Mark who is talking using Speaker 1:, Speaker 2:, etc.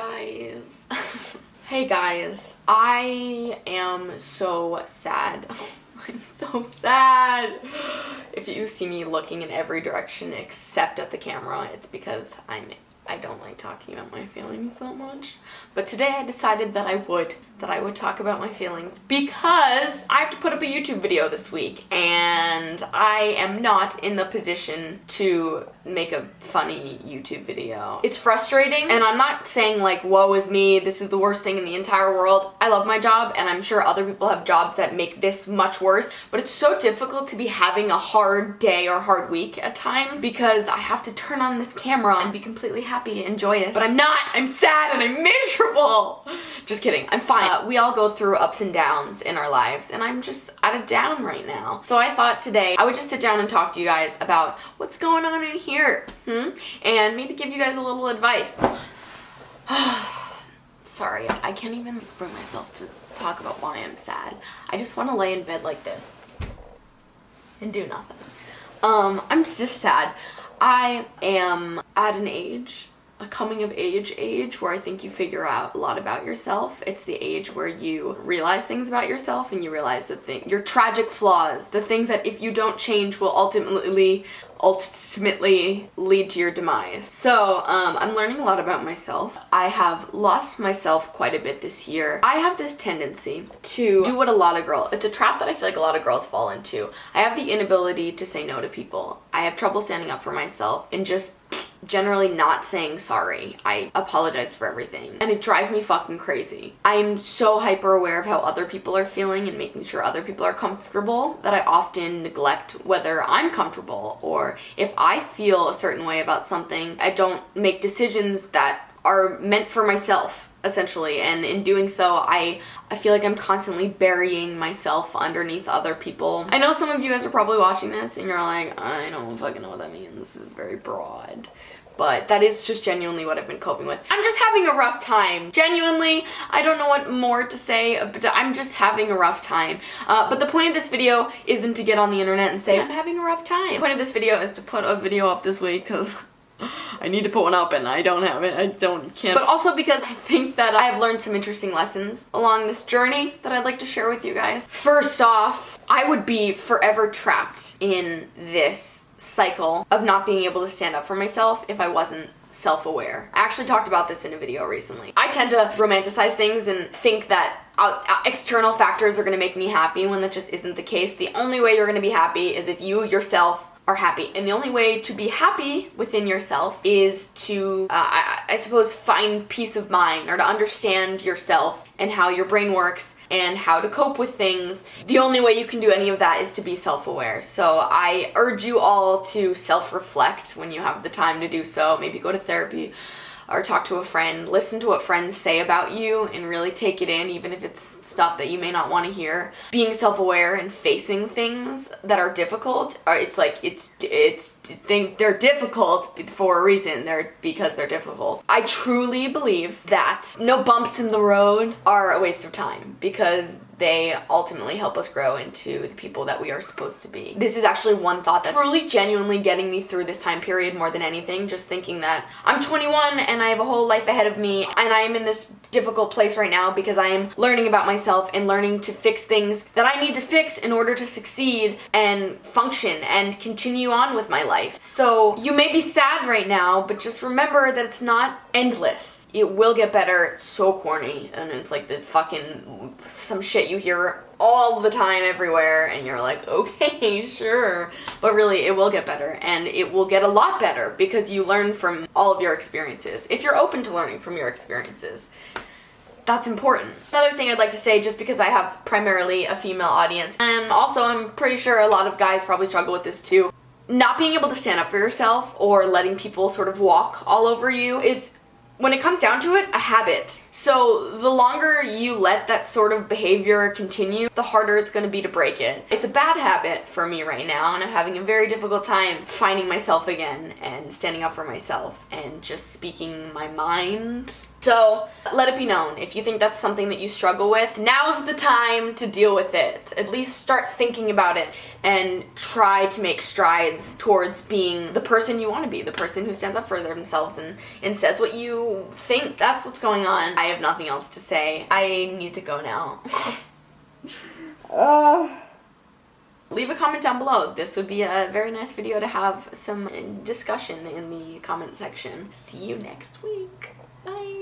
Speaker 1: guys. Hey guys, I am so sad. I'm so sad. If you see me looking in every direction except at the camera, it's because I don't like talking about my feelings that much. But today I decided that I would talk about my feelings because I have to put up a YouTube video this week and I am not in the position to make a funny YouTube video. It's frustrating, and I'm not saying like, woe is me, this is the worst thing in the entire world. I love my job and I'm sure other people have jobs that make this much worse, but it's so difficult to be having a hard day or hard week at times because I have to turn on this camera and be completely happy and joyous, but I'm not. I'm sad and I'm miserable. Just kidding. I'm fine. We all go through ups and downs in our lives, and I'm just at a down right now. So I thought today I would just sit down and talk to you guys about what's going on in here, and maybe give you guys a little advice. Sorry, I can't even bring myself to talk about why I'm sad. I just want to lay in bed like this and do nothing. I'm just sad. I am at an age, a coming of age where I think you figure out a lot about yourself. It's the age where you realize things about yourself and you realize your tragic flaws, the things that if you don't change will ultimately lead to your demise. So I'm learning a lot about myself. I have lost myself quite a bit this year. I have this tendency to do what it's a trap that I feel like a lot of girls fall into. I have the inability to say no to people. I have trouble standing up for myself and just generally not saying sorry. I apologize for everything, and it drives me fucking crazy. I'm so hyper aware of how other people are feeling and making sure other people are comfortable that I often neglect whether I'm comfortable, or if I feel a certain way about something, I don't make decisions that are meant for myself, essentially, and in doing so I feel like I'm constantly burying myself underneath other people. I know some of you guys are probably watching this and you're like, I don't fucking know what that means, this is very broad, but that is just genuinely what I've been coping with. I'm just having a rough time. Genuinely, I don't know what more to say, but I'm just having a rough time. But the point of this video isn't to get on the internet and say, I'm having a rough time. The point of this video is to put a video up this week because I need to put one up and I don't have it. Can't. But also because I think that I've learned some interesting lessons along this journey that I'd like to share with you guys. First off, I would be forever trapped in this cycle of not being able to stand up for myself if I wasn't self-aware. I actually talked about this in a video recently. I tend to romanticize things and think that external factors are going to make me happy when that just isn't the case. The only way you're going to be happy is if you yourself are happy. And the only way to be happy within yourself is to, I suppose, find peace of mind or to understand yourself and how your brain works and how to cope with things. The only way you can do any of that is to be self-aware. So I urge you all to self-reflect when you have the time to do so. Maybe go to therapy or talk to a friend, listen to what friends say about you and really take it in, even if it's stuff that you may not want to hear. Being self-aware and facing things that are difficult, they're difficult for a reason. Because they're difficult. I truly believe that no bumps in the road are a waste of time because they ultimately help us grow into the people that we are supposed to be. This is actually one thought that's truly genuinely getting me through this time period more than anything, just thinking that I'm 21 and I have a whole life ahead of me and I am in this difficult place right now because I am learning about myself and learning to fix things that I need to fix in order to succeed and function and continue on with my life. So you may be sad right now, but just remember that it's not endless. It will get better. It's so corny, and it's like the fucking some shit you hear all the time everywhere, and you're like, okay, sure. But really, it will get better, and it will get a lot better because you learn from all of your experiences. If you're open to learning from your experiences, that's important. Another thing I'd like to say, just because I have primarily a female audience, and also I'm pretty sure a lot of guys probably struggle with this too, not being able to stand up for yourself or letting people sort of walk all over you is, when it comes down to it, a habit. So the longer you let that sort of behavior continue, the harder it's going to be to break it. It's a bad habit for me right now, and I'm having a very difficult time finding myself again and standing up for myself and just speaking my mind So let it be known, if you think that's something that you struggle with, now's the time to deal with it. At least start thinking about it and try to make strides towards being the person you want to be, the person who stands up for themselves and says what you think. That's what's going on. I have nothing else to say. I need to go now. Leave a comment down below. This would be a very nice video to have some discussion in the comment section. See you next week. Bye.